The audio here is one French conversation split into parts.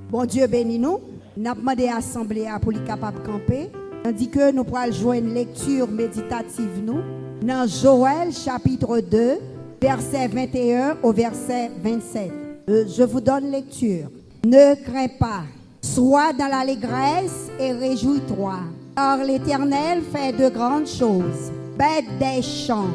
Bon Dieu bénis nous. Nous avons demandé à l'Assemblée pour être capable de camper. Tandis que nous pourrons jouer une lecture méditative nous. Dans Joël chapitre 2, verset 21 au verset 27. Je vous donne lecture. Ne crains pas, sois dans l'allégresse et réjouis-toi. Car l'Éternel fait de grandes choses. Bêtes des champs,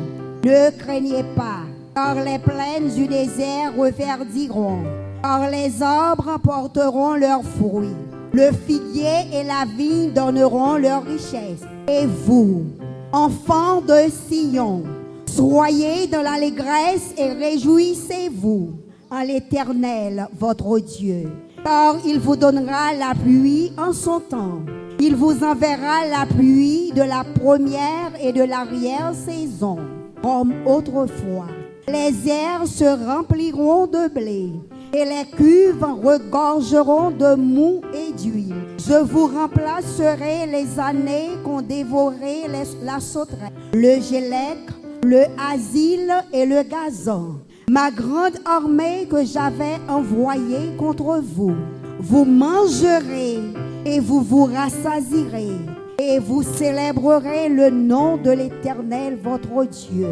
ne craignez pas. Car les plaines du désert reverdiront. Car les arbres porteront leurs fruits. Le figuier et la vigne donneront leur richesse. Et vous, enfants de Sion, soyez dans l'allégresse et réjouissez-vous en l'Éternel, votre Dieu. Car il vous donnera la pluie en son temps. Il vous enverra la pluie de la première et de l'arrière-saison, comme autrefois. Les airs se rempliront de blé, et les cuves regorgeront de mou et d'huile. Je vous remplacerai les années qu'ont dévoré la sauterelle, le gélec, le asile et le gazon. Ma grande armée que j'avais envoyée contre vous. Vous mangerez et vous vous rassasierez. Et vous célébrerez le nom de l'Éternel votre Dieu,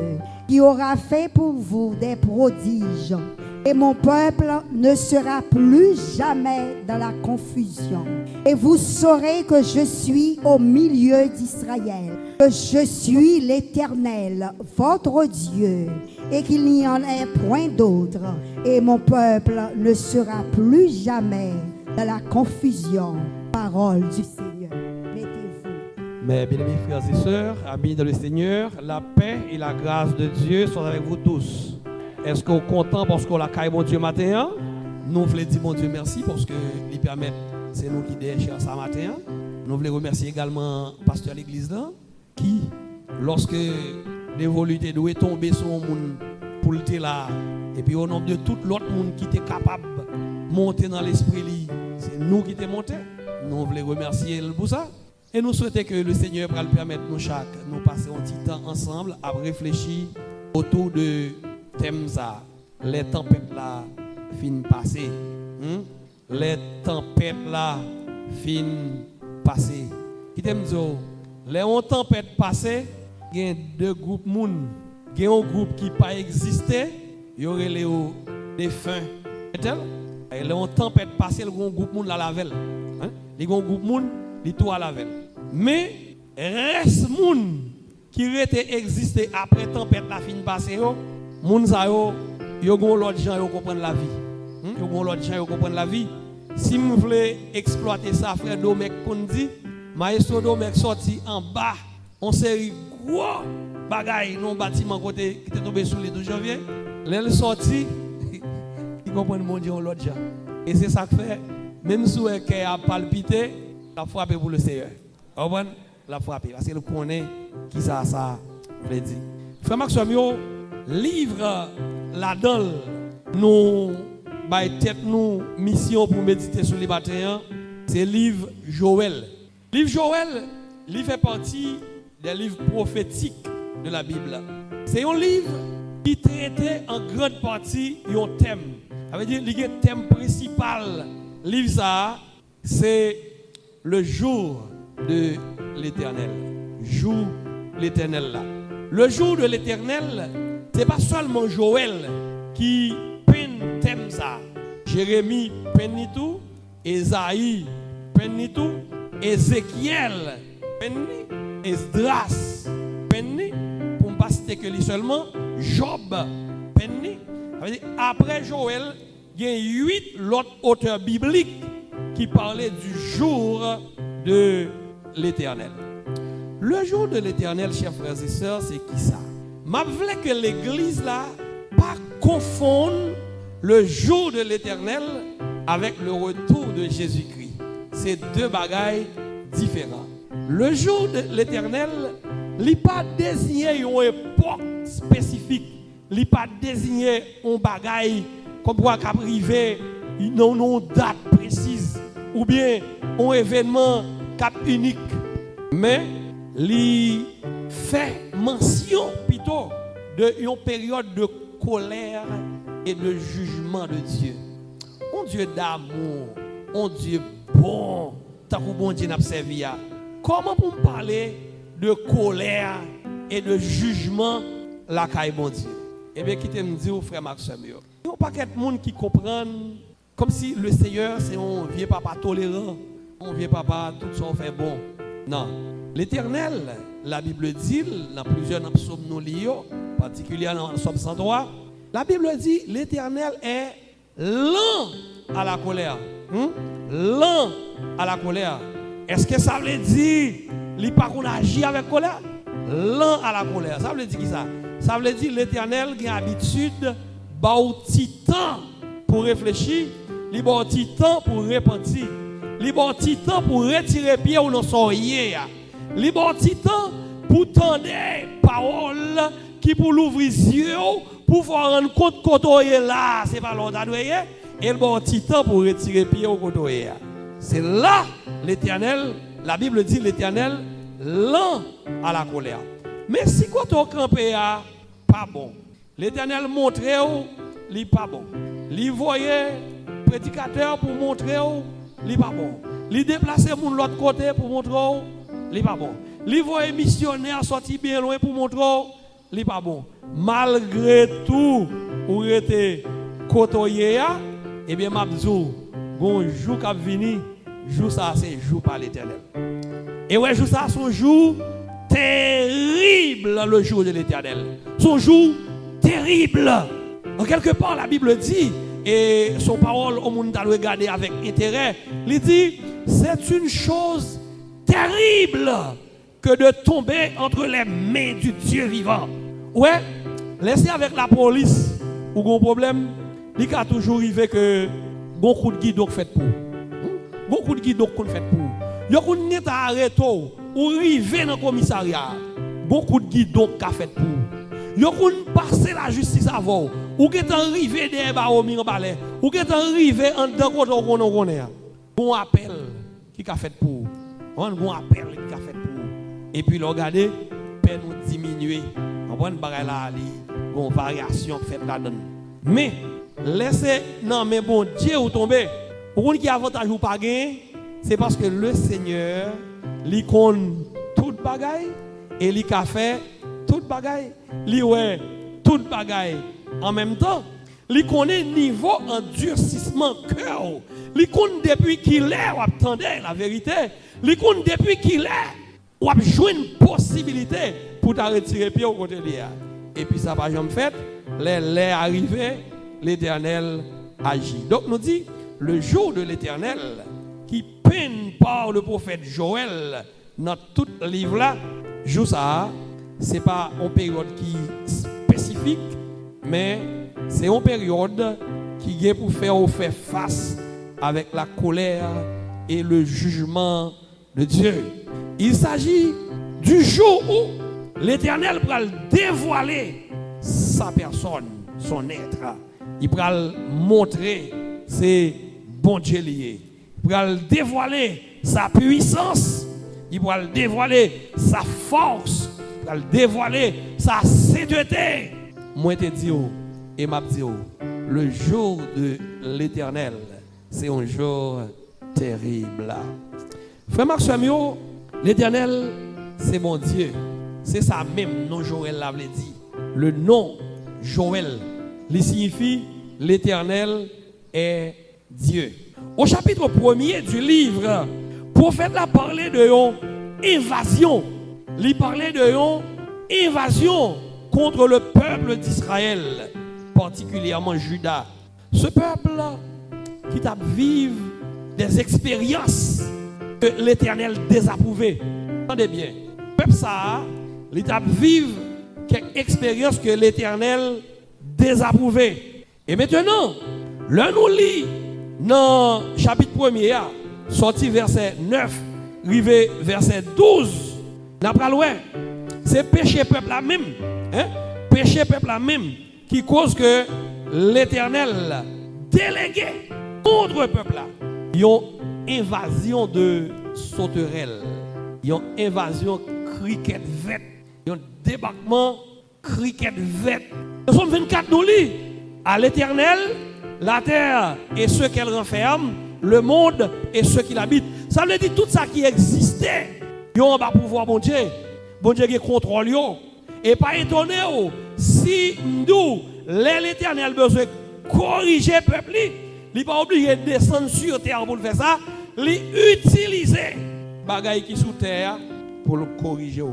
qui aura fait pour vous des prodiges. Et mon peuple ne sera plus jamais dans la confusion. Et vous saurez que je suis au milieu d'Israël, que je suis l'Éternel, votre Dieu, et qu'il n'y en ait point d'autre. Et mon peuple ne sera plus jamais dans la confusion. Parole du Seigneur. Mettez-vous. Mes bien-aimés frères et sœurs, amis dans le Seigneur, la paix et la grâce de Dieu sont avec vous tous. Est-ce que vous êtes content parce qu'on a caillé mon Dieu matin? Nous voulons dire mon Dieu merci parce que il permet, c'est nous qui déchirons ça matin. Nous voulons remercier également le pasteur de l'église là, qui, lorsque l'évolution doit tomber sur le monde pour le là, et puis au nom de tout l'autre monde qui était capable de monter dans l'esprit, c'est nous qui sommes montés. Nous voulons remercier pour ça. Et nous souhaitons que le Seigneur puisse permettre nous chaque, nous passer un petit temps ensemble à réfléchir autour de thème ça. Les tempêtes là fin passer. Les tempêtes là fin passer. Qui t'aime dire, les tempêtes passées, il y a deux groupes moun. Il y a un groupe qui pas existé, il y aurait les défunts. Et les tempêtes passées, il y a un groupe moun la veille. Il y a un groupe moun li tout à la veille. Mais reste moun qui était existé après tempête la fin passée, moun sa yo gon l'autre gens yo comprendre la vie. Yo gon l'autre gens yo comprendre la vie. Si vous voulez exploiter ça, frère Domek qu'on dit, maestro Domek sorti en bas, on série gros bagaille non bâtiment côté qui était tombé sous les 12 janvier. L'elle sorti, il comprend mon Dieu l'autre gens. Et c'est ça que fait, même si le cœur a palpité, la frappe pour le Seigneur. La frappe parce qu'il connaît qui ça veut dire. Frère Maxime, livre là-dedans, nous tête nous mission pour méditer sur les bâtiments, c'est livre Joël. Livre Joël, il fait partie des livres prophétiques de la Bible. C'est un livre qui traitait en grande partie un thème. Ça veut dire le thème principal. Livre ça, c'est le jour de l'Éternel. Jour l'Éternel là. Le jour de l'Éternel, c'est pas seulement Joël qui peint thème ça. Jérémie peint tout, Esaïe peint tout, Ézéchiel peint, Esdras peint, pour ne pas citer que lui seulement, Job peint. Après Joël, il y a 8 autres auteurs bibliques qui parlaient du jour de l'Éternel. Le jour de l'Éternel, chers frères et sœurs, c'est qui ça? Je voulais que l'Église là pas confonde le jour de l'Éternel avec le retour de Jésus-Christ. C'est deux bagailles différents. Le jour de l'Éternel, il n'est pas désigné une époque spécifique. Il n'est pas désigné un bagaille comme pour arriver une date précise ou bien un événement cap unique. Mais il fait mention plutôt d'une période de colère et de jugement de Dieu. Un Dieu d'amour, un Dieu bon, tant que bon Dieu n'a servi. Comment pour me parler de colère et de jugement la caille bon Dieu? Eh bien, quittez me dire, frère Maxime, il n'y a pas de monde qui comprenne comme si le Seigneur c'est un vieux papa tolérant, un vieux papa tout ça fait bon. Non. L'Éternel, la Bible dit, dans plusieurs psaumes nous lisons, particulièrement dans le psaume 103, la Bible dit l'Éternel est lent à la colère. Lent à la colère. Est-ce que ça veut dire qu'il n'a pas agi avec colère? Lent à la colère. Ça veut dire qui ça? Ça veut dire l'Éternel qui a l'habitude de petit temps pour réfléchir, il a un petit temps pour repentir, il a un petit temps pour retirer pied ou non soyer. Il a un petit temps pour tendre parole qui pour l'ouvrir les yeux pour faire rendre compte qu'on est là, c'est pas l'autre et il a un petit temps pour retirer pied au côté. C'est là l'Éternel, la Bible dit l'Éternel lent à la colère. Mais si quand on campé pas bon, l'Éternel montrait il n'est pas bon. Il voyait prédicateur pour montrer il n'est pas bon. Il déplaçait pour l'autre côté pour montrer il n'est pas bon. Il voyait missionnaire sorti bien loin pour montrer il n'est pas bon. Malgré tout, ou était côtoyé, eh bien m'abdou, bon jour qui venu, jour ça c'est jour par l'Éternel. Et ouais, jour ça son jour terrible, le jour de l'Éternel. Son jour terrible. En quelque part, la Bible dit, et son parole au monde doit regarder avec intérêt, il dit, c'est une chose terrible que de tomber entre les mains du Dieu vivant. Ouais, laissez avec la police, ou un problème, il a toujours arrivé que beaucoup de guides ont fait pour. Beaucoup de guides ont fait pour. Il y a un état arrêté ou arrivé dans le commissariat. Beaucoup de guides ont fait pour. Il y a un passé la justice avant. Ou qui est arrivé des baromir en balai. Ou qui est arrivé en dedans qu'on a. Bon appel qui a fait pour. Un bon appel qui a fait pour. Et puis regardez, peine nous diminuer. On voit une bagaille là, une variation qui fait là-dedans. Mais laissez non mais bon Dieu ou tomber. Pour qui avantage ou pas gagner, c'est parce que le Seigneur lui connaît toute bagaille et lui a fait toute bagaille. Lui ouais toute bagaille en même temps. Lui connaît niveau endurcissement cœur. Lui connaît depuis qu'il est ou attendait la vérité. Lui connaît depuis qu'il est ou a joué une possibilité pour te retirer pied au côté de lui. Et puis ça va jamais fait. Les arrivé, l'Éternel agit. Donc nous dit le jour de l'Éternel qui peine par le prophète Joël dans tout le livre là, jour ça, c'est pas une période qui spécifique, mais c'est une période qui est pour faire face avec la colère et le jugement de Dieu. Il s'agit du jour où l'Éternel va dévoiler sa personne, son être. Il va montrer ses bon Dieu lié. Il va dévoiler sa puissance. Il va dévoiler sa force. Il va dévoiler sa sainteté. Moi te dis et m'a dit le jour de l'Éternel, c'est un jour terrible. Frère Marc Samuel, l'Éternel, c'est mon Dieu. C'est ça même nom Joël l'avait dit. Le nom Joël, il signifie l'Éternel est Dieu. Au chapitre 1er du livre, le prophète a parlé de une évasion. Il parlait de une évasion contre le peuple d'Israël, particulièrement Juda. Ce peuple qui t'a vécu des expériences que l'Éternel désapprouvait. Entendez bien. Le peuple ça, il t'a vécu quelques expériences que l'Éternel désapprouvait. Et maintenant, là nous lit dans le chapitre 1er, sorti verset 9, arrivé verset 12, n'a loin. C'est péché peuple là même, péché peuple là même qui cause que l'Éternel délégué contre le peuple là. Il y a une invasion de sauterelles, il y a une invasion criquet vête, il y a un débarquement criquet vête. Nous sommes 24 nous lit à l'Éternel, la terre et ceux qu'elle renferme le monde et ceux qui l'habitent. Ça veut dire tout ça qui existait. Yon va pouvoir bon Dieu. Bon Dieu qui contrôle yo. Et pas étonné si nous l'Éternel besoin corriger le peuple, il n'est pas obligé de descendre sur terre pour faire ça, il utilise bagaille qui sous terre pour le corriger.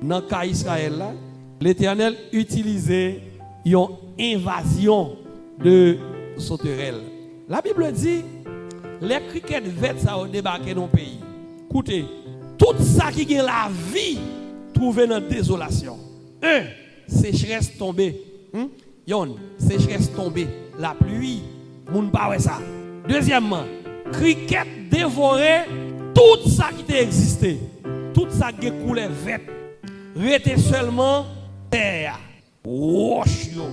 Dans le cas d'Israël, l'Éternel utilisait une invasion de sauterelles. La Bible dit, les criquets vêtements ça ont débarqué dans le pays. Écoutez, tout ça qui est la vie trouvé dans la désolation. Sécheresse tombée. Sécheresse tombée. La pluie, moun pa wè ça. Deuxièmement, criquet dévoré tout ça qui existait. Tout ça qui coulait vêt. Rete seulement terre. Roche yo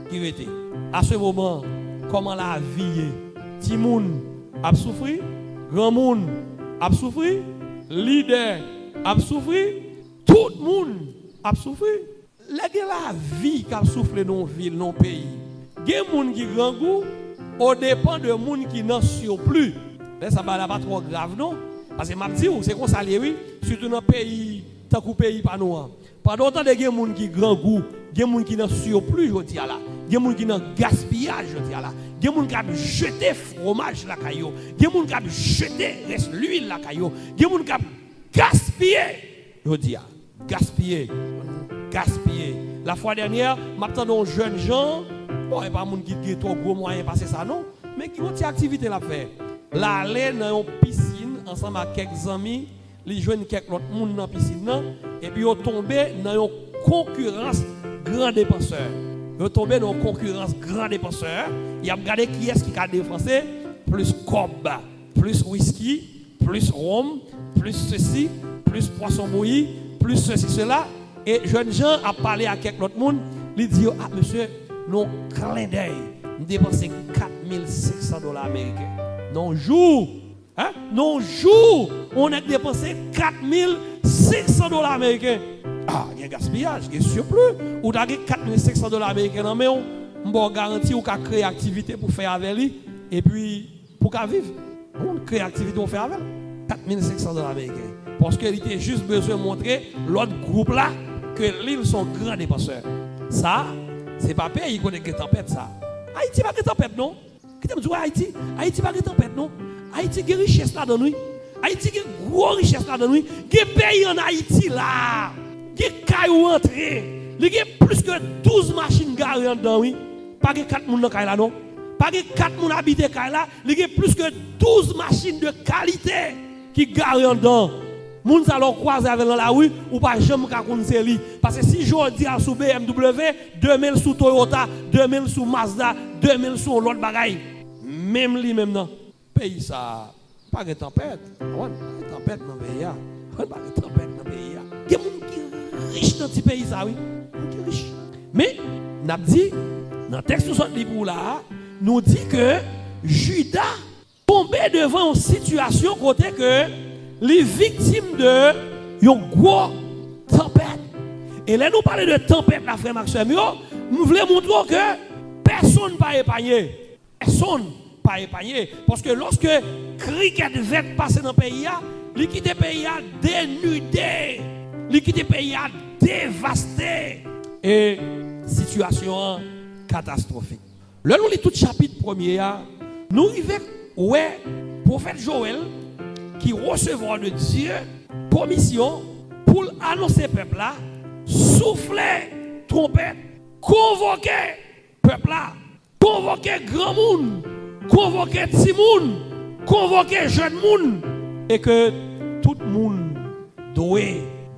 qui rete. À ce moment, comment la vie est? Ti moun a souffri, grand moun a souffri, leader a souffri, tout le monde a souffri. La vie qui a soufflé dans la ville, dans le pays. Il y a des gens qui ont grand goût, au dépend de gens qui n'en surplus. Ça ne va pas trop grave, non? Parce que je dis, c'est comme ça, oui, surtout dans le pays, tant que le pays pas nous. Pendant longtemps, il y a des gens qui ont grand goût, il y a des gens qui n'en surplus, je dis là. Il y a des gens qui n'en gaspillage, je dis là. Il y a des gens qui ont jeté fromage, la caillou. Il y a des gens qui ont jeté l'huile, la caillou. Il y a des gens qui ont gaspillé, je dis là. Gaspiller. La fois dernière, maintenant, jeunes gens, bon, il n'y a pas de monde qui a trop gros moyens de passer ça, non, mais qui ont une activité à faire. L'aller dans une piscine, ensemble avec quelques amis, ils joignent quelques autres monde dans la piscine, et puis ils tombent dans une concurrence grand dépenseur. Ils tombent dans une concurrence grand dépenseur. Ils ont regardé qui est-ce qui a dépensé plus cob, plus whisky, plus rhum, plus ceci, plus poisson bouilli, plus ceci, cela. Et jeunes gens a parlé à quelqu'un d'autre monde, il dit ah monsieur, non clin d'œil, nous dépensons $4,500 américains. Non jour, hein? Non jour, on a dépensé $4,500 américains. Ah, il y a gaspillage, il y a surplus. Ou t'as $4,500 américains dans mais on garantit ou qu'à créer activité pour faire avec lui et puis pour qu'à vivre. On crée activité pour faire avec. $4,500 américains. Parce qu'il était juste besoin de montrer l'autre groupe là que l'île sont grands dépenseurs. Ça, c'est pas pays qui connaît que tempête ça. Haïti pas de tempête non. Qui t'aime dire Haïti? Haïti pas de tempête non. Haïti a richesse là dans nous. Haïti a gros richesse là dans nous. Il y a pays en Haïti là. Il y a caillou entré. Il y a plus que 12 machines garées dedans oui. Pas que 4 moun dans caille là non. Pas que 4 moun habité caille là. Il y a plus que 12 machines de qualité qui garées dedans. Moun sa l'on croise avec dans la rue ou pas jamais ka konn c'est li parce que si jodi a sous BMW 2000 sous Toyota 2000 sous Mazda 2000 sous l'autre bagaille même li même non pays ça pas de tempête on pas de tempête dans pays là on pas de tempête dans pays là il y a moun qui riche dans ce pays ça oui qui riche mais n'a dit dans texte sorti li pour là nous dit que Judas tombait devant une situation côté que les victimes de une grosse tempête. Et là, nous parlons de tempête, la frère Maxime, nous voulons montrer que personne n'a épargné. Personne n'a épargné. Parce que lorsque cricket va passer dans le pays, il quitte le pays dénudé, il quitte le pays dévasté. Et situation catastrophique. Là, nous lisons tout le chapitre premier. Nous arrivons, ouais, prophète Joël, qui recevra de Dieu permission pour annoncer peuple là, souffler trompette, convoquer peuple là, convoquer grand monde, convoquer petit monde, convoquer jeune monde et que tout le monde doit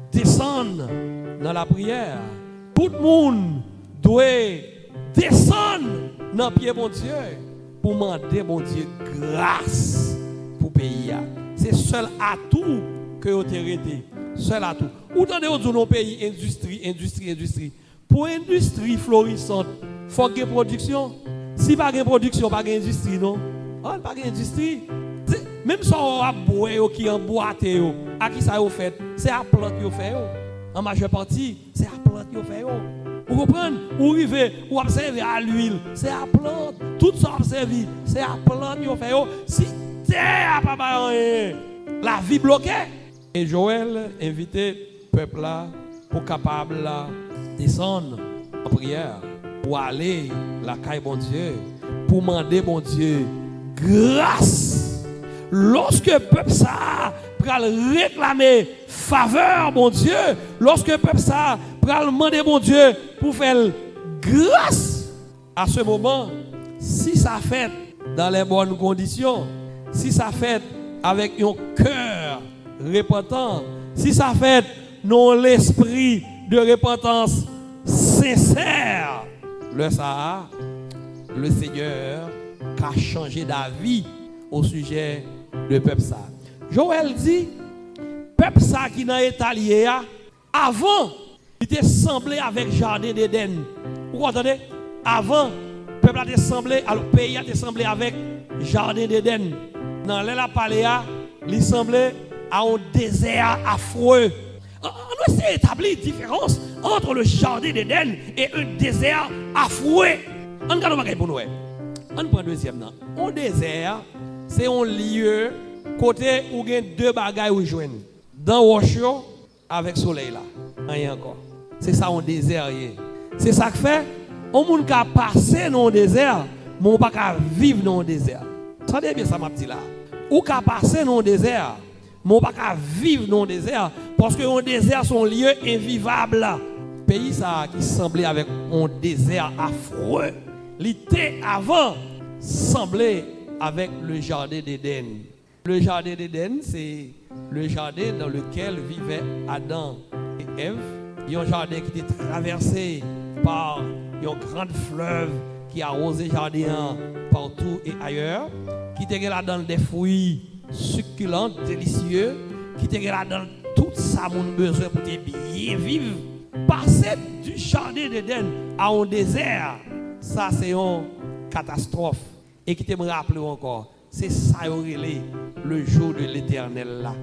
descendre dans la prière. Tout le monde doit descendre dans le pied bon Dieu pour demander bon Dieu grâce pour le pays. C'est seul atout que vous avez arrêté. Seul atout. Ou dans nos pays, industrie. Pour industrie florissante, il faut qu'il y ait production. Si pas de production, pas d'industrie, non? Pas d'industrie. Même si on a boire qui emboîte, à qui ça vous fait? C'est à plante que vous faites. En majeure partie, c'est à plante que vous faites. Vous comprenez? Vous arrivez, vous observez à l'huile, c'est à plante. Tout ça observé, c'est à plante que vous faites. Si terre pas ba rien. La vie bloquée. Et Joël invitait le peuple là pour capable là descendre en prière pour aller la caille bon Dieu pour demander bon Dieu grâce. Lorsque le peuple ça pral réclamer faveur bon Dieu, lorsque le peuple ça pral demander bon Dieu pour faire grâce, à ce moment, si ça fait dans les bonnes conditions, si ça fait avec un cœur repentant, si ça fait non l'esprit de repentance sincère, le Seigneur a changé d'avis au sujet de peuple ça. Joël dit, peuple ça qui dans l'état lié, avant, il était semblé avec jardin d'Éden. Vous entendez? Avant, le peuple a été semblé, alors le pays a été semblé avec jardin d'Éden. Dans la paléa, il semblait à un désert affreux. On essaie d'établir une différence entre le jardin d'Éden et un désert affreux. On regarde le pour nous. On prend le deuxième. Un désert, c'est un lieu côté où il y a deux bagailles où joindre. Dans Washo avec soleil là. Rien encore. C'est ça un désert. C'est ça que fait. On monde qui passer dans le désert, mais on pas vivre dans le désert. Ça dit bien ça m'a dit là. Ou qui passer dans le désert, mais on pas vivre dans le désert parce que le désert sont lieu invivable. Pays ça qui semblait avec un désert affreux. L'été avant semblait avec le jardin d'Éden. Le jardin d'Éden, c'est le jardin dans lequel vivaient Adam et Ève. Il y a un jardin qui était traversé par un grand fleuve qui arrosait le jardin partout et ailleurs, qui était là-dedans des fruits succulents, délicieux, qui était là-dedans tout ça mon besoin pour bien vivre. Passer du jardin d'Éden à un désert, ça c'est une catastrophe. Et qui te me rappelle encore, c'est ça y aurait le jour de l'Éternel là.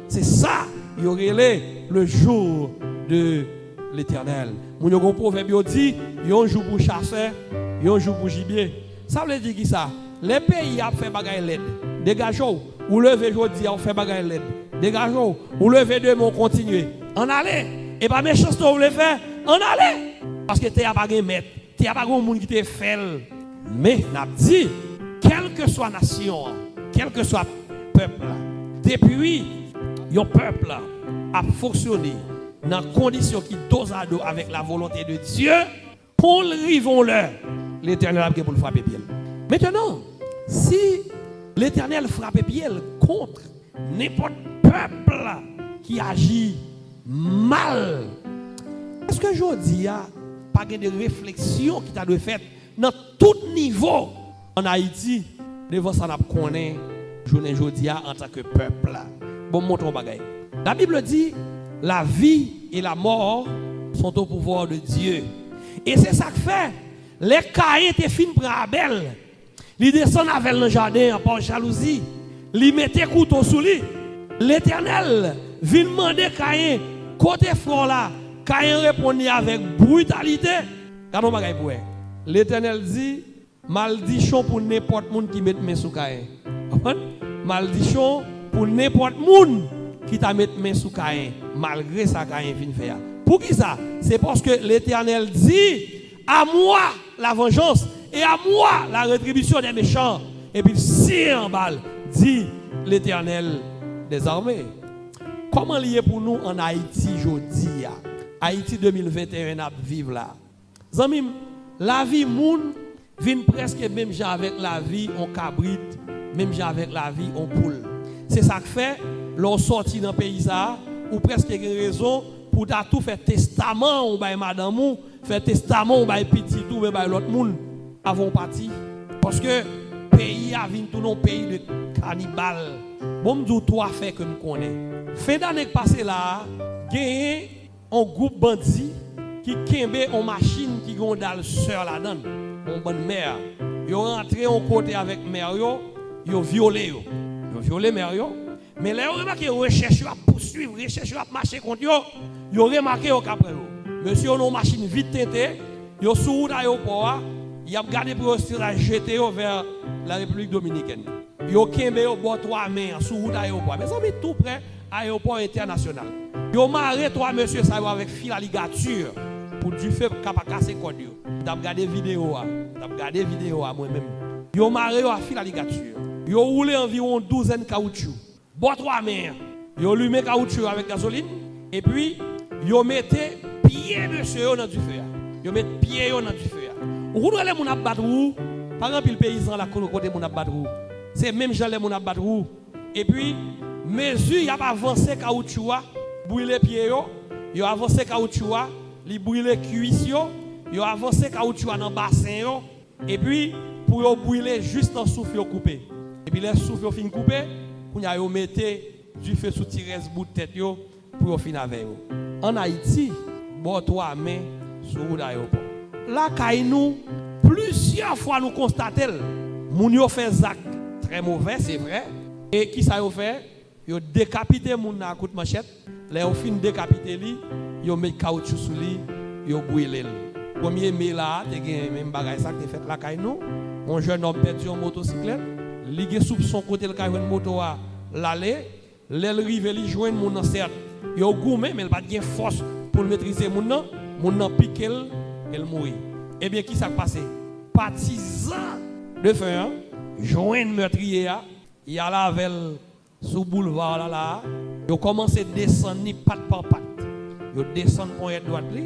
C'est ça y aurait le jour de l'Éternel. Mon proverbe dit, yon jour pour chasser, yon jour pour gibier. Ça veut dire qui ça? Les pays a fait bagaille l'aide. Dégagez-vous. Ou levez aujourd'hui, on fait bagaille l'aide. Dégagez-vous. Ou levez demain, on continue. En allez. Et pas méchant ce que vous voulez faire. En allez. Parce que tu n'as pas de maître. Tu n'as pas de monde qui te fait. Mais, n'a dit, quelle que soit nation, quel que soit peuple, depuis un peuple a fonctionné dans des conditions qui dosent à dos avec la volonté de Dieu, pour le rivons-le, l'Éternel a pour le frapper pied. Maintenant, si l'Éternel frappe pied contre n'importe peuple qui agit mal, est-ce que je dis pas de réflexion qui t'a dû faire dans tout niveau en Haïti devant ça n'a connaît journée aujourd'hui en tant que peuple. Bon montrons bagaille. La Bible dit la vie et la mort sont au pouvoir de Dieu. Et c'est ça que fait les Caïn étaient fin pour Abel. Ils descendent avec le jardin par jalousie. Ils mettaient couteau sous lui. L'Éternel vient demander Caïn côté front là. Caïn répondit avec brutalité. Regardons bagaille pour l'Éternel dit malédiction pour n'importe monde qui met main sous Caïn. Malédiction pour n'importe monde qui t'a mis main sous Caïn malgré ça Caïn vient faire. Pour qui ça? C'est parce que l'Éternel dit à moi la vengeance et à moi la rétribution des méchants. Et puis si en balle dit l'Éternel des armées. Comment lié pour nous en Haïti aujourd'hui? Haïti 2021 à vivre là. Zamim, la vie moun vient presque même genre avec la vie en cabrit, même genre avec la vie en poule. C'est ça que fait l'on sorti dans le pays ça ou presque une raison pour tout faire testament ou by madame ou faire testament ou by petit ou by l'autre monde avant parti parce que pays a vinn tout non pays de cannibales. Bon me dit trois faits que me connais. Fin d'année passée là, gagné un groupe bandit qui kembe en machine qui gondale sœur là-dedans, en bonne mère. Ils ont rentré en côté avec mère yo, ils ont violé yo. Ils ont violé mère yo. Mais là, ils ont remarqué recherche à poursuivre, recherche à marcher contre yo. Ils ont remarqué au capre yo. Monsieur on une machine vite tentée, yo sous route aéroport, il a gardé pour se jeter vers la République dominicaine. Yo kembe yo bo 3 mains sur route aéroport. Mes amis tout près aéroport international. Yo maré 3 monsieur ça avec fil à ligature pour du feu capable casser code yo. T'as regardé vidéo moi-même. Yo maré yo à fil à ligature. Yo roulé environ 12 caoutchouc. Bo 3 mains. Yo allumé caoutchouc avec gasoline et puis yo mettez pied monsieur dans du feu. Yo mettez pied dans du feu. Ou les moun ap battre ou par exemple le paysan là côté moun ap battre ou. C'est même gens les moun ap battre ou. Et puis mesure y a avancé caoutchouc, brûler pied yo avancé caoutchouc, li brûler cuisse yo avancé caoutchouc dans bassin yo et puis pour yo brûler juste en souffle yo coupé. Et puis les souffle yo fin coupé, kounya yo mettez du feu sous tiresse bout de tête yo pour yo fin avec yo. En Haïti, bon 3 mains sur route aéroport. Là kay nous plusieurs fois nous constatons moun yo fait zak très mauvais, c'est vrai. Et qui ça yo fait? Yo décapité moun na coup de manchette, les yo fin décapité li, yo met caoutchouc sous li, yo brûlé. Premier mai là, te gen même bagay ça qui fait la kay nous. Un jeune homme perdu en motocyclette, li gen soupçon côté le kay une moto a l'aller, l'el rive li joindre moun nan certes. Yo goumé mais il pas gen force pour maîtriser moun nan pique elle mourit. Eh bien qui ça passé? Partisan de feu hein, joindre meurtrier a, il y a la veille sous boulevard là, yo commencé descendre ni patte par patte. Yo descendre pour être droite li,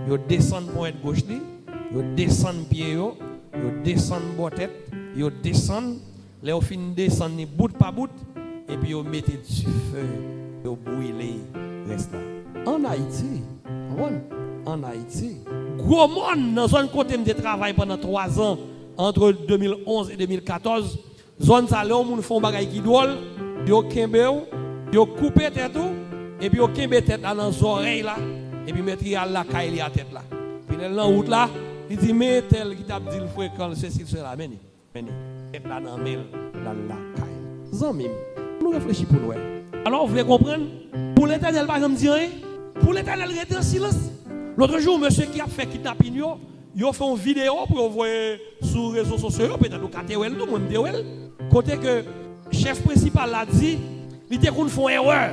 yo descendre pour être gauche li, yo descendre pied yo descendre bord tête, yo descendre, les au fin descendre ni bout par bout et puis yo mettez du feu, yo brûler reste là. En Haïti, gros monde dans zone côté de travail pendant 3 ans entre 2011 et 2014, zone ça là on font bagay qui drôle, yo kembe yo couper tête et puis yo kembe tête dans les oreilles là et puis mettre la caille à tête là. Puis dans route là, il dit mais tel qui t'a dit le fréquent ceci cela meni. Tête là dans mel la caille. Zami, nous réfléchissons pour nous. Alors vous voulez comprendre pour l'Éternel par exemple dire pour l'Éternel rester en silence. L'autre jour monsieur qui a fait kidnapping yo fait une vidéo pour envoyer sur les réseaux sociaux peut-être nous cater tout le monde dit côté que chef principal l'a dit il était qu'on font erreur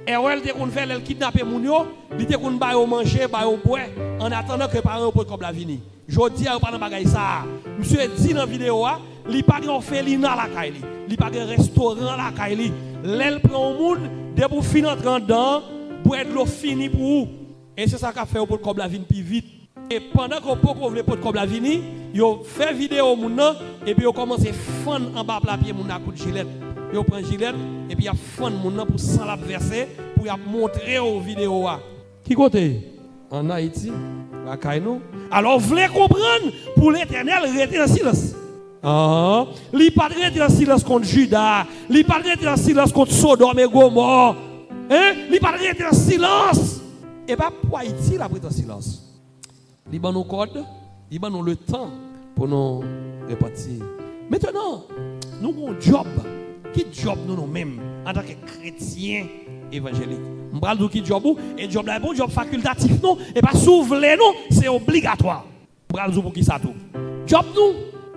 était qu'on fait le kidnapper moun yo il était qu'on ba yo manger ba yo boire en attendant que parents pour comme la vini jodi a pas dans bagay ça monsieur dit dans vidéo il pas grand félina la caille il pas grand restaurant la caille l'elle prend moun dès pour finir entrer dedans boire de l'eau fini pour et c'est ça qu'a fait pour comme la vini plus vite. Et pendant qu'on peut couvrir pour comme la vini, yo fait vidéo moun nan et puis yo commence fendre en bas la pied moun a coup de gilet. Yo prend gilet et puis y a fendre moun nan pour sans la verser pour y a montrer aux vidéo a. Qui côté en Haïti, la Kainou. Alors vous voulez comprendre pour l'Éternel rester en silence. Li pas rester en silence contre Judas, li pas rester en silence contre Sodome et Gomorrhe. Li pas rester en silence. Et pas pour Haïti la prête en silence. Il va nous code, il va nous le temps pour nous repartir. Maintenant, nous avons un job. Qui job nous-mêmes en tant que chrétiens évangéliques? Nous parlons de qui job ou? Et job là, un job facultatif, non? Et pas soulever, non? C'est obligatoire. Nous parlons pour qui ça tout? Job nous,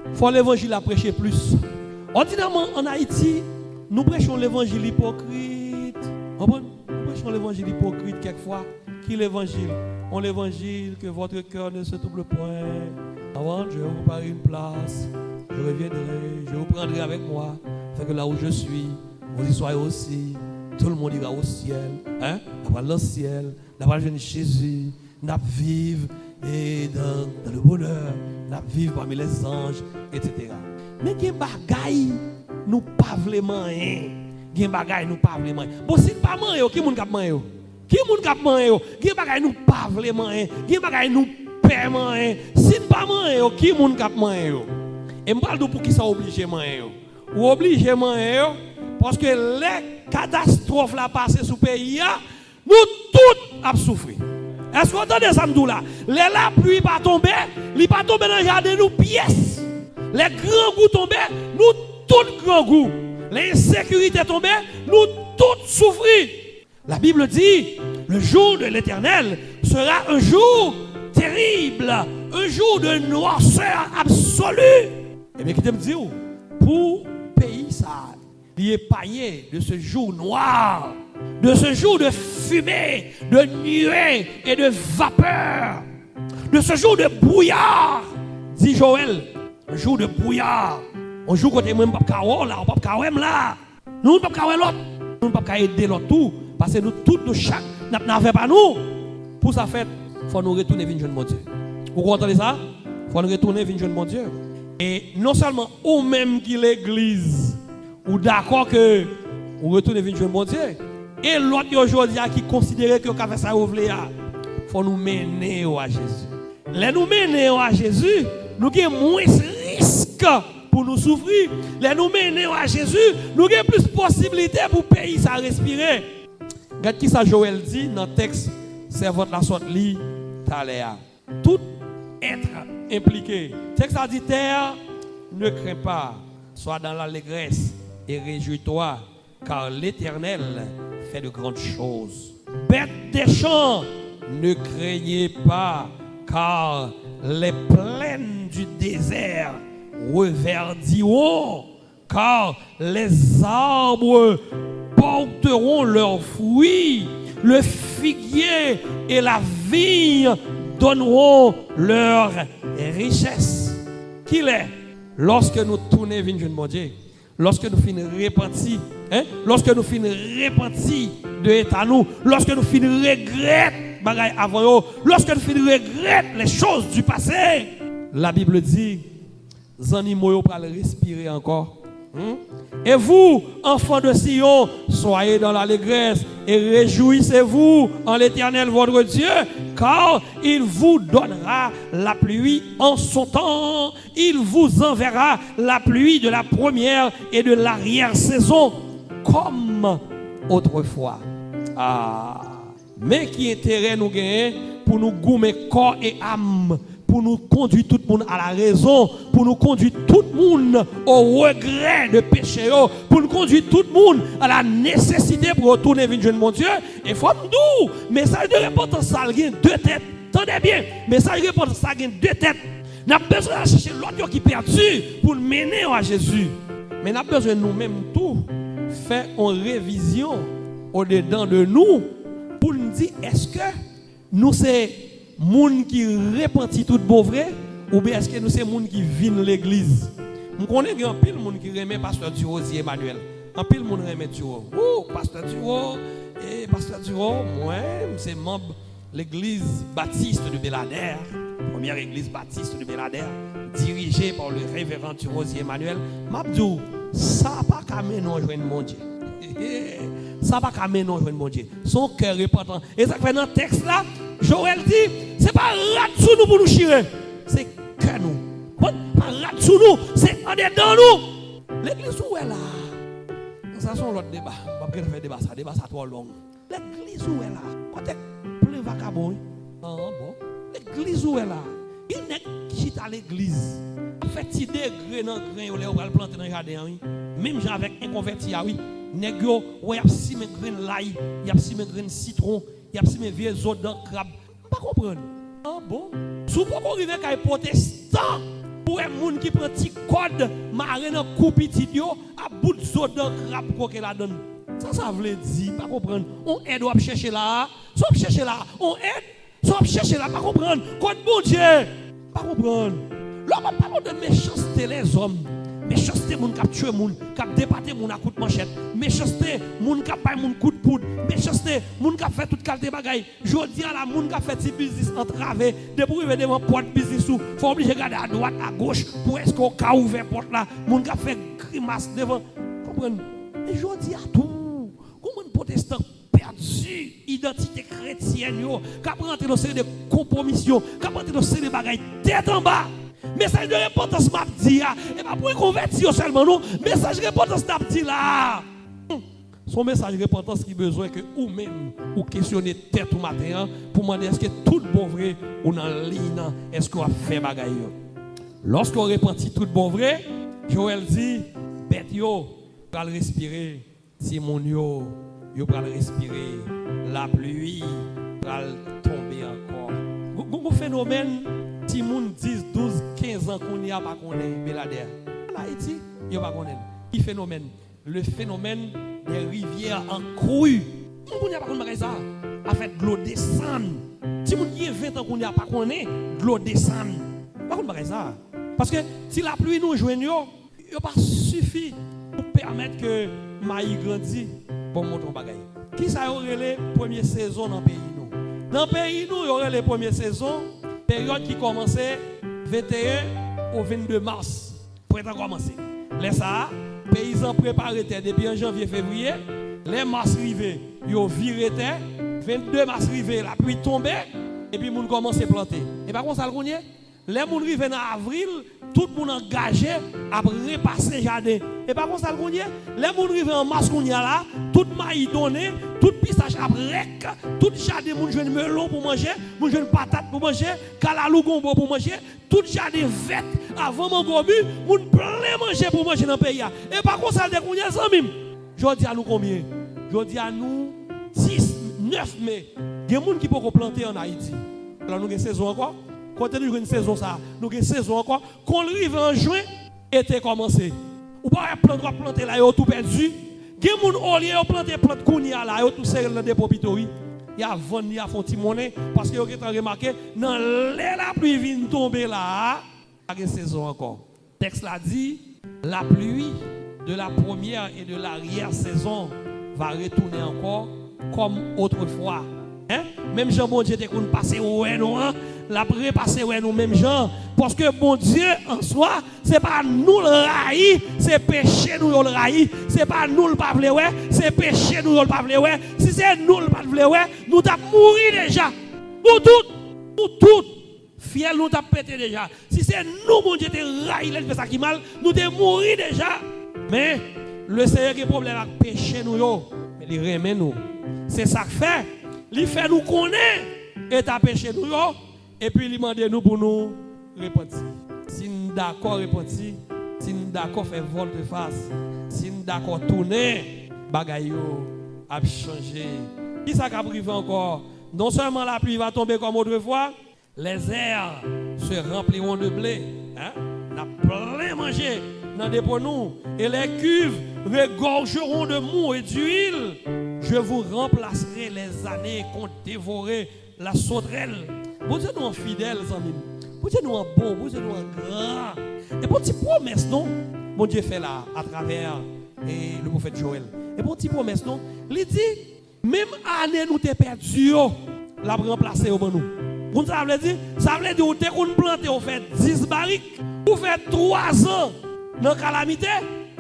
il faut l'évangile à prêcher plus. Ordinairement, en Haïti, nous prêchons l'évangile hypocrite. Nous prêchons l'évangile hypocrite quelquefois. Qui l'évangile? On l'évangile que votre cœur ne se trouble point. Avant, je vous prépare une place. Je reviendrai, je vous prendrai avec moi. Fait que là où je suis, vous y soyez aussi. Tout le monde ira au ciel. Nous allons au ciel. Nous allons Jésus. Nous vivre et dans le bonheur. Nous vivre parmi les anges, etc. Mais il y a des bagailles, nous ne pouvons pas vraiment. Il y a des bagailles, nous ne pouvons pas vraiment. Bon, si pas manger, qui est-ce qui mange? Qui moun kap man yo? Gen bagay nou pa vle man yo? Gen bagay nou pe man yo? Si pas man yo, qui moun kap man yo? Et m'pral dou pour qui ça obligé man yo? Ou obligé man yo parce que les catastrophes la passé sous pays nous tous a souffrir. Est-ce que vous entendez ça m'dou là? La pluie pas tomber, li pas tomber dans jardin nous pièces. Les grands goûts tomber, nous tous grands goûts. Les insécurités tomber, nous tous souffrir. La Bible dit, le jour de l'Éternel sera un jour terrible, un jour de noirceur absolue. Et bien, qui te me dit, pour pays ça, épargné de ce jour noir, de ce jour de fumée, de nuée et de vapeur, de ce jour de brouillard, dit Joël, un jour de brouillard. Un jour côté moi pas kawo là, on pas kawo là. Nous pas kawo l'autre, nous pas aider l'autre tout parce que nous tous nous chaque n'avait pas nous. Pour ça fait, faut nous retourner vers mon Dieu. Vous comprenez ça? Faut nous retourner vers mon Dieu. Et non seulement ou même qui l'église ou d'accord que vous retournez vers mon Dieu. Et l'autre aujourd'hui qui considère que vous avez ça ouvrir, faut nous mener à Jésus. Les nous mener à Jésus, nous avons moins de risques pour nous souffrir. Les nous mener à Jésus, nous avons plus de possibilités pour payer ça respirer. Regardez qui ça Joël dit dans le texte, c'est votre la sorte li taléa. Tout être impliqué. Le texte a dit terre, ne crains pas, sois dans l'allégresse et réjouis-toi, car l'Éternel fait de grandes choses. Bêtes des champs, ne craignez pas, car les plaines du désert reverdiront, car les arbres porteront leurs fruits, le figuier et la vigne donneront leur richesse. Qu'il est, lorsque nous tournons vers mon Dieu, lorsque nous finissons repentis, lorsque nous finissons repentis de l'état nous, lorsque nous finissons regretter bagaille avant eux, lorsque nous finissons regretter les choses du passé, la Bible dit, les animaux pour respirer encore. Et vous, enfants de Sion, soyez dans l'allégresse et réjouissez-vous en l'Éternel votre Dieu, car il vous donnera la pluie en son temps. Il vous enverra la pluie de la première et de l'arrière-saison, comme autrefois. Mais qui intérêt nous gagne pour nous gommer corps et âme, pour nous conduire tout le monde à la raison, pour nous conduire tout le monde au regret de péché, pour nous conduire tout le monde à la nécessité pour retourner vers mon Dieu. Et faut nous, message de repentance, ça a deux têtes. Tenez bien, message de repentance, ça a deux têtes. Nous avons besoin de chercher l'autre qui est perdu pour le mener à Jésus. Mais nous avons besoin de nous-mêmes tout faire une révision au-dedans de nous pour nous dire est-ce que nous sommes moun qui repentit tout bon vrai ou bien est-ce que nous c'est moun qui vient l'église? Nous connaissons un pile moun qui remet pasteur Duro Emmanuel. Un pile moun remet Duro. Pasteur Duro et pasteur Duro, moi c'est membre l'église baptiste de Belader, première église baptiste de Belader, dirigée par le révérend Duro Emmanuel. M'abdou, ça pas qu'à mener joindre mon Dieu. Ça va pas mener mon Dieu. Son cœur est repentant. Et ça fait dans le texte là, Joël dit, c'est pas rat sous nous pour nous chirer, c'est que nous. Pas rat sous nous, c'est en dedans nous. L'église où est là? Ça c'est l'autre débat. On va faire débat ça trop long. L'église où est là? Côté plein vagabond. Bon. L'église où est là? Il n'est qui à l'église. Fait idée grain dans grain on va le planter dans le jardin oui. Même gens avec un converti oui. Nèg yo ouais y a si mes grain l'ail, y a si mes grain citron, y a si mes vieux os dans crabe. Pas comprendre. Bon. Sous pour arriver kay protestant pour un monde qui prend petit code maré dans coup petit yo à bout de os dans crabe quoi que la donne. Ça veut dire pas comprendre. On aide doit chercher là, soit chercher là, on aide, soit chercher là pas comprendre. Code bon Dieu. Pas comprendre. L'homme pas de méchanceté les hommes. Méchanceté moun k'ap tuer moun, k'ap dépater moun à coup de manchette. Méchanceté moun k'ap bay moun coup de poudre. Méchanceté moun k'ap fait toute qualité bagaille. Jodi à la moun k'ap fait petit business entravé, depuis arriver devant porte business ou faut obligé regarder à droite à gauche pour est-ce qu'on ka ouvert porte là, moun k'ap fait grimace devant. Comprenez? Et jodi à tout. Comment un protestant perdu identité chrétienne yo, k'ap rentrer dans série de compromissions, k'ap rentrer dans série de bagaille tête en bas. Message de repentance m'a dit et pas pour convertir seulement non, message de repentance m'a dit là. Son message de repentance qui besoin que ou même ou questionner tête ou matin pour demander est-ce que tout bon vrai ou dans ligne est-ce qu'on a fait bagaille. Lorsqu'on repentit tout bon vrai, Joël dit bête yo va respirer, Simon yo va respirer, la pluie va tomber encore. Un phénomène si moun 10, 12, 15 ans qu'on y a pas connaît Belader. En Haïti, il pas connaît. Il phénomène. le phénomène des rivières en crue. On n'y a pas de ça. En fait, de l'eau descend. Si vous avez 20 ans qu'on n'y a pas connaît, de l'eau descend. Pas de ça. Parce que si la pluie nous joignons, il pas suffit pour permettre que maïs grandisse pour monter en bagaille. Qui ça aurait les premières saisons dans le pays nous? Dans le pays nous, il y aurait les premières saisons, période qui commençait 21 au 22 mars. Printemps commencer. Les ça, paysans préparés depuis en janvier février, les mars arrivés, ils ont viré terre, 22 mars arrivé, la pluie tombait et puis moun commençait à planter. Et par contre ça le connaît, les gens arrivés en avril, tout le monde engagé à repasser le jardin. Et par contre ça le connaît, les gens arrivés en mars qu'on y a là, tout maïs donné, tout pistache à brec, tout jardin moun jeune melon pour manger, moun jeune patate pour manger, kalalou gombo pour manger, tout jardin vert avant mon gobu, moun plein manger pour manger dans le pays. Et par contre ça le connaît ça même. Je dis à nous combien? Je dis à nous 6, 9 mai. Il y a des gens qui peuvent planter en Haïti. Alors nous avons une saison encore. Quand nous avons une saison, ça, nous avons une saison encore. Quand on arrive en juin, été commencé. Ou pas planter là, ils ont tout perdu. Il y a des gens qui ont planté plante kounia là, ils ont tout serré dans des popitori. Il y a vendu, il y a font monnaie parce que vous avez remarqué, dans la pluie vient tomber là, il y a une saison encore. Le texte l'a dit, la pluie de la première et de l'arrière-saison va retourner encore comme autrefois. Hein? Même Jean, bon Dieu, qu'on passe ouais nous, hein? La repasser ouais nous, même Jean. Parce que bon Dieu, en soi, ce n'est pas nous le raï, c'est péché nous le raï. Ce n'est pas nous le pas vle ouais, c'est péché nous le pas vle ouais. Si c'est nous le pas vle ouais, nous t'avons mouru déjà. Pour tout. Fiel nous t'avons pété déjà. Si c'est nous, bon Dieu, te raï, il fait ça qui mal, nous t'avons mouru déjà. Mais le Seigneur qui a problème avec péché nous, mais il remet nous. C'est ça que fait. Il fait nous connaître et ta péché nous, et puis il demande nous pour nous repentir. Si nous d'accord repentir, si nous d'accord faire volte face, si nous d'accord tourner, bagaille a changé. Qui ça va arriver encore? Non seulement la pluie va tomber comme autrefois, les airs se rempliront de blé. Hein? On a plein mangé dans des pour nous. Et les cuves regorgeront de mou et d'huile. Je vous remplacerai les années qu'ont dévoré la sauterelle. Vous êtes nous en fidèles, amis. Vous êtes nous en bon, vous êtes nous en grand. Et pour petite promesse, non? Mon Dieu fait là, à travers le prophète Joël. Et pour petite promesse, non? Il dit, même année nous t'es perdu, la remplacer au nous. Vous savez dire? Ça veut dire que vous plantez, vous faites 10 barriques, vous faites 3 ans dans la calamité,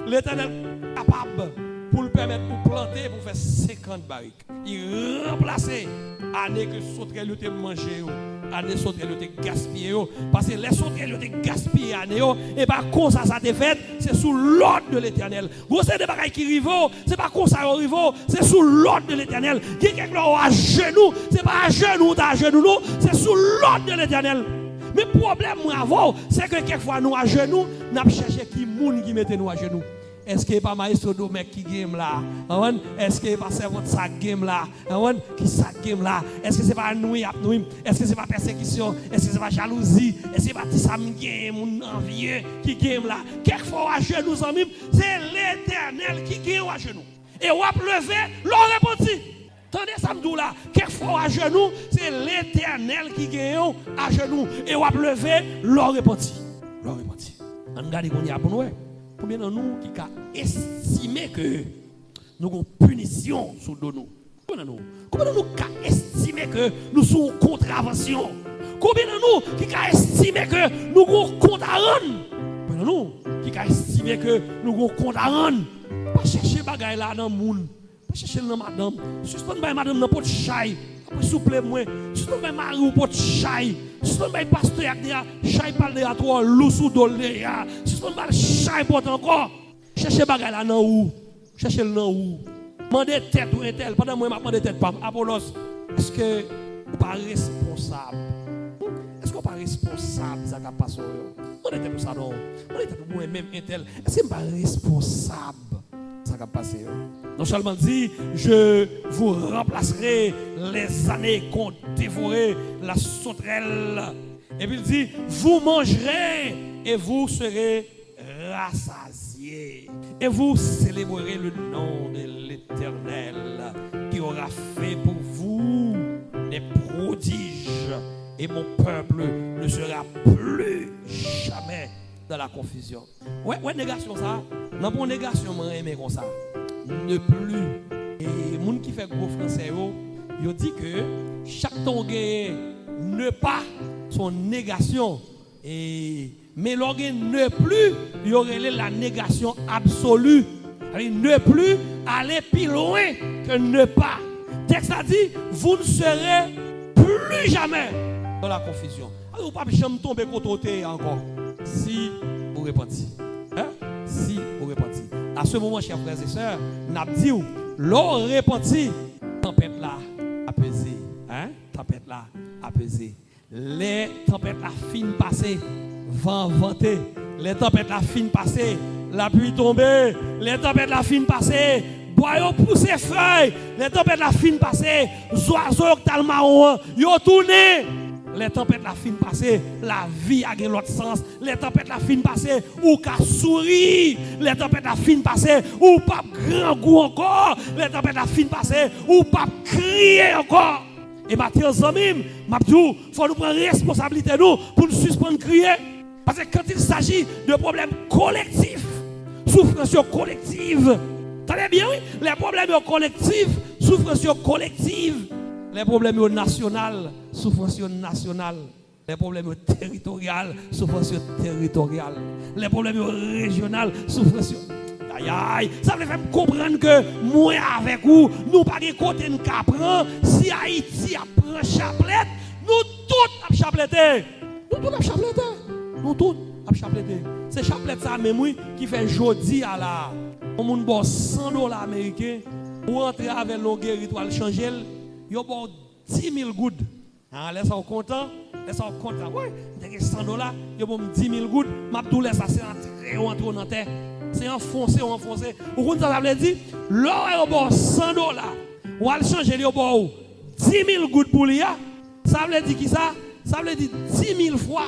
l'Éternel est capable pour le permettre de planter, pour faire 50 barriques. Il remplace l'année que sauterelle a mangé, l'année sauterelle a gaspillé. Parce que les sauterelles ont gaspillé l'année, et pas comme ça t'est fait, c'est sous l'ordre de l'Éternel. Vous savez des bagailles qui arrivent, c'est pas comme ça qui arrive, c'est sous l'ordre de l'Éternel. Qui est quelqu'un à genoux, c'est pas à genoux, c'est sous l'ordre de l'Éternel. Mais le problème avant, c'est que quelquefois nous à genoux, nous avons cherché qui moun qui mette nous à genoux. Est-ce que pas maestro Domek qui game là? Est-ce que pas servant ça game là? Qui ça game là? Est-ce que c'est pas nous? Est-ce que c'est pas persécution? Est-ce que c'est pas jalousie? Est-ce que c'est pas Tissam game ou envieux qui game là? Quelquefois à genoux, c'est l'Éternel qui game à genoux. Et on va lever, l'on repentit. Tendez ça me là, quelquefois à genoux, c'est l'Éternel qui gagne à genoux. Et on va lever, l'on repentit. L'on repentit. On regarde qu'on y a pour nous. Combien de nous qui a estimé que nous avons une punition sur nous? Combien de nous qui a estimé que nous sommes en contravention? Combien de nous qui a estimé que nous avons compte à rendre? Combien de nous qui a estimé que nous avons compte à rendre? Pas chercher bagaille là dans le monde. Pas chercher dans madame. Suspendre madame dans pot de chai. Après souple moi. Suspendre mari ou pot de chai. Suspendre pasteur avec des chai parle de toi loussou dolé. Suspendre chai pot encore. Chercher bagaille là dans où? Chercher le dans où? Mandez tête ou un tel. Pendant moi m'a demandé tête pas. Apollos, est-ce que vous pas responsable? Est-ce que vous pas responsable ça qui passe? Mandez tête pour ça non. Mandez tête pour moi même un tel. Est-ce que vous pas responsable? Ça va passer. Non seulement dit, je vous remplacerai les années qu'ont dévoré la sauterelle. Et puis il dit, vous mangerez et vous serez rassasiés. et vous célébrerez le nom de l'Éternel qui aura fait pour vous des prodiges et mon peuple ne sera plus jamais dans la confusion. Ouais, négation ça. Non, pour négation, moi, aimé comme ça. Ne plus. Et les gens qui fait gros français, ils disent que chaque temps ne pas son négation. Mais lorsqu'il ne plus, il y aurait la négation absolue. Ne plus aller plus loin que ne pas. Le texte a dit, vous ne serez plus jamais dans la confusion. Alors, vous ne pouvez jamais tomber côté encore. Si vous repentez. Si vous repentez. À ce moment, chers frères et sœurs, nous avons dit, l'on repentit, tempête là apaisée. Tempête là apaisée. Les tempêtes là fin passées, vent vanté. Les tempêtes là fin passées, la pluie tombée. Les tempêtes là fin passées, bois poussé feuilles. Les tempêtes la fin passée, oiseaux qui marron, yo tourné. Les tempêtes la fin passée, la vie a l'autre sens. Les tempêtes la fin passée, ou ka souri. Les tempêtes la fin passée, ou pas grand goût encore. Les tempêtes la fin passée, ou pas crier encore. Et maintenant, Zamim, Mabdou, il faut nous prendre responsabilité nous pour nous suspendre crier. Parce que quand il s'agit de problèmes collectifs, souffrance collective, tenez bien, oui, les problèmes collectifs, souffrance collective, les problèmes nationaux, souffrance nationale, les problèmes territoriaux, souffrance territoriale, les problèmes régionaux, souffrance. Aïe aïe, ça veut faire comprendre que moi avec vous, nous pas de côté nous prendre. Si Haïti prend chapelet, nous tous à chapeleter. Nous tous à chapeleter. Nous tous à chapeleter. C'est chapelet ça même oui qui fait jodi à la. On moun bon $100 américains pour entrer avec l'eau guéritoile changer, yo bon 10 000 gouttes. Laisse ça content, laisse ça content. Ouais, $100, yo bon 10 000 gouttes, m'a tout laisse ça c'est entrer dans terre. C'est enfoncé. Vous comprenez ça veut dire, l'or est bon $100. Ou al changer li bon 10 000 gouttes pour lui. Ça veut dire qui ça? Ça veut dire 10 000 fois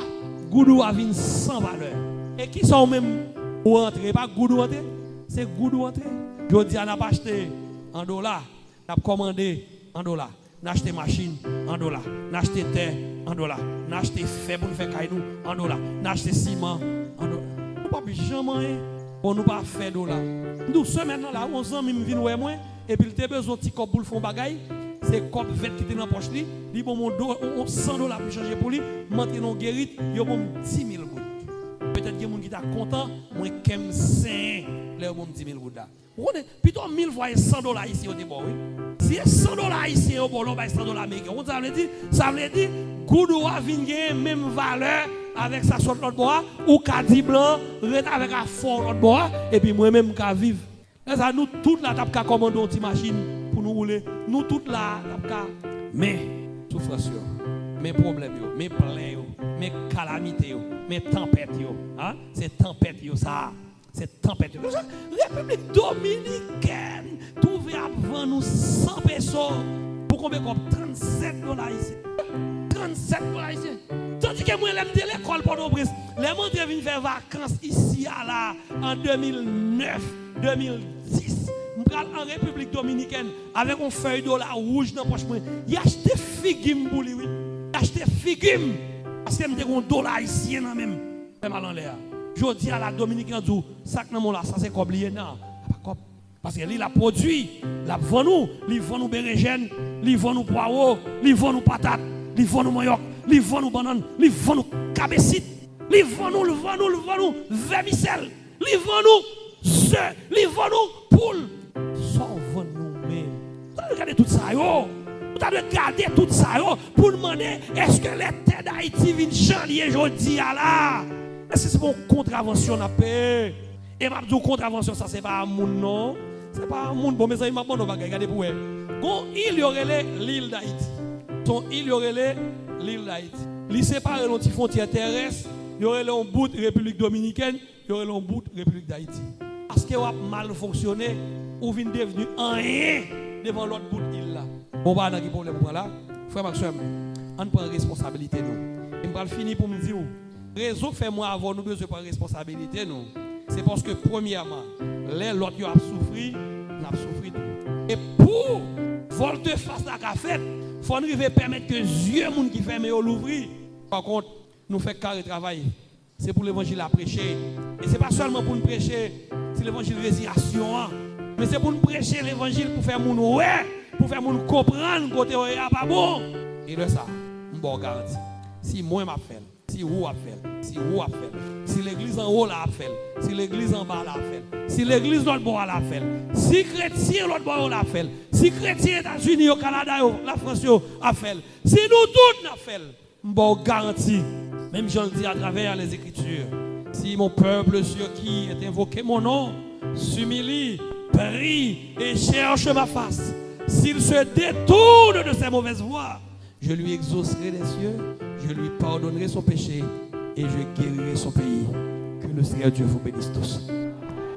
goudou a vin sans valeur. Et qui sont même ou entrer pas goudou entrer, c'est goudou entrer. Je dis on a pas acheté en dollars, on a commandé en dollars, on a acheté machine en dollars, on a acheté terre en dollars, on a acheté fer pour faire caillou en dollars, on a acheté ciment en dollars. On pas jamais pour nous pas faire $. Nous sommes maintenant là, 11 ans, nous venons voir moi, et puis il a besoin de petit cop pour le fond bagaille. C'est cop vert qui était dans la poche, il bon mon $100 pour changer pour lui, monter dans guérit, il bon 10 000 gouttes. Peut-être qu'il y a des gens qui sont contents, moi qu'aime 5, les bon 10 000 gouttes là. Plutôt 1000 fois $100 ici au début, oui. Si $100 ici au bon, on va $100 américain. Ça veut dire, goudou a vigné même valeur avec sa sorte l'autre bois ou cadi blanc avec un fort l'autre bois et puis moi même qu'à vivre. Ça nous toute la table qu'à commander une petite machine pour nous rouler. Nous toute la table mais souffrance, mes problèmes, mes plaies, mes calamités, mes tempêtes, c'est tempête ça. C'est tempête. République dominicaine trouvé avant nous 100 personnes pour combien comme $37 ici. $37 ici. Tandis que moi, j'aime l'école Port-au-Prince. Les gens qui viennent faire vacances ici à là, en 2009, 2010. Je suis en République dominicaine avec une feuille de la rouge dans la poche. Il a acheté figuim pour lui. Il a acheté figuim. Parce que je suis un dollar ici même. Je mal en l'air. Je dis à la dominicaine, ça c'est comme lié. Non, parce qu'il a produit, il a vendu, il vend nous bérégène, il vend nous poireaux, il vend nous patates, il vend nous manioc, il vend nous bananes, il vend nous cabecite, il vend nous vermicelle, il vend nous œufs, il vend nous poules. Ça vend nous-mêmes. Vous avez regardé tout ça, yo. Vous avez regardé tout ça, yo, pour demander est-ce que les terres d'Haïti viennent changer aujourd'hui à là? Est-ce que c'est une contravention à paix? Et ma contravention, ça c'est pas un monde, non? C'est pas un monde. Bon, mais ça, il m'a bon, on va regarder pour elle. Quand il y aurait l'île d'Haïti, il y aurait l'île d'Haïti. Il sépare les petites frontières terrestres, il y aurait un bout de République dominicaine, il y aurait un bout de République d'Haïti. Parce que vous avez mal fonctionné, ou vous êtes devenu rien devant l'autre bout de l'île là. Bon, bah, dans quel problème là? Frère Maxime, on prend responsabilité nous. Et je vais finir pour me dire. Raison fait moi avoir nous besoin de responsabilité nous. C'est parce que premièrement, Les l'autre a souffri, n'a souffri tout. Et pour volte face à la fête, il faut arriver à permettre que les yeux qui ferment l'ouvrir. Par contre, nous faisons carré travail. C'est pour l'évangile à prêcher. Et ce n'est pas seulement pour nous prêcher, c'est l'évangile de résurrection. Mais c'est pour nous prêcher l'évangile pour faire mon ouais, pour faire mon comprendre côté ouais pas bon. Et de ça, je vous garantis. Si moi m'a fait, si vous a fait, si vous a fait, si l'église en haut l'a fait, si l'église en bas l'a fait, si l'église l'autre bord l'a fait, si chrétien l'autre bord l'a fait, si chrétien États-Unis au Canada, la France a fait, si nous tous l'a fait, je vous garantis. Même je le dis à travers les Écritures. Si mon peuple sur qui est invoqué mon nom s'humilie, prie et cherche ma face, s'il se détourne de ses mauvaises voies, je lui exaucerai les cieux, je lui pardonnerai son péché et je guérirai son pays. Que le Seigneur Dieu vous bénisse tous.